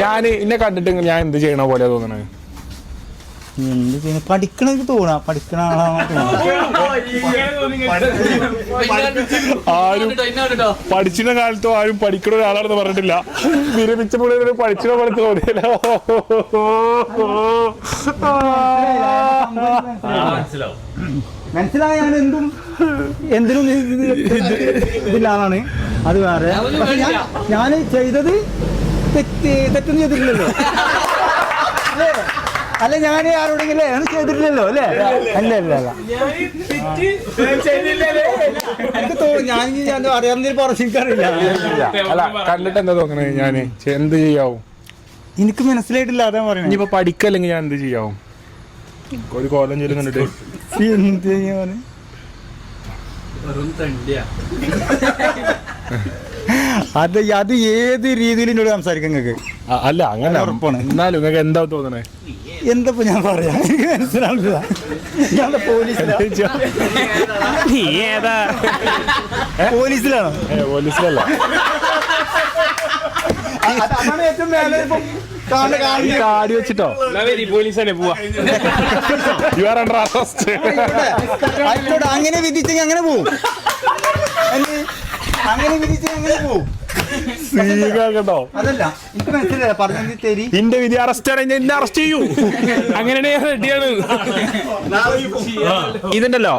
ഞാൻ എന്നെ കണ്ടിട്ട് ഞാൻ എന്ത് ചെയ്യണ പോലെ തോന്നണേ? എന്ത് ചെയ്യുന്നു? പഠിക്കണമെങ്കിൽ തോന്നാ, പഠിക്കണ ആളാണ്. ആരും പഠിച്ചിരുന്ന കാലത്തും ആരും പഠിക്കണ ഒരാളാണെന്ന് പറഞ്ഞിട്ടില്ല. വിരമിച്ചപ്പോൾ പഠിച്ചിന പോലെ തോന്നിയല്ല. മനസ്സിലായ ഞാൻ എന്തിനും ഇതില്ലാതാണ്. അത് വേറെ. ഞാൻ ചെയ്തത് തെറ്റൊന്നും ചെയ്തിട്ടില്ലല്ലോ അല്ല. ഞാൻ ആരോടെങ്കിലും ഒന്നും ചെയ്തിട്ടില്ലല്ലോ അല്ലേ? അല്ല അല്ല അല്ല എനിക്ക് തോന്നുന്നു ഞാൻ അറിയാവുന്ന പറഞ്ഞിരിക്കാറില്ല. അല്ല, കണ്ടിട്ട് എന്താ തോന്നണേ? ഞാൻ എന്ത് ചെയ്യാവും? എനിക്ക് മനസ്സിലായിട്ടില്ല, അതാ പറയുന്നത്. ഇനിയിപ്പോ പഠിക്കല്ലെങ്കിൽ ഞാൻ എന്ത് ചെയ്യാവും? ഒരു കോലം ചെയ്ത് കണ്ടിട്ട് എന്ത് ചെയ്യാന്? അത് ഏത് രീതിയിൽ എന്നോട് സംസാരിക്കും നിങ്ങൾക്ക്? അല്ല, അങ്ങനെ ഉറപ്പാണ്. എന്നാലും നിങ്ങൾക്ക് എന്താ തോന്നണേ? എന്താ ഞാൻ പറയാ, എനിക്ക് മനസ്സിലാവില്ല. ഞാൻ പോലീസിലാണോ? പോലീസിലല്ല. അതാണ് ഏറ്റവും മേലെ കാടി വെച്ചിട്ടോ പോലീസല്ലേ പോവാ. You are under arrest. അങ്ങനെ വിധിച്ചെങ്കിൽ അങ്ങനെ പോവും. അങ്ങനെ വിധിച്ചെങ്കിൽ അങ്ങനെ പോവും. കേട്ടോ, അതല്ല എനിക്ക് മനസ്സിലായ പറഞ്ഞ ശരി. എന്റെ വിധി അറസ്റ്റ് ആണ്, എന്നെ അറസ്റ്റ് ചെയ്യൂ. അങ്ങനെയാണ് റെഡിയാണ്. ഇതുണ്ടല്ലോ,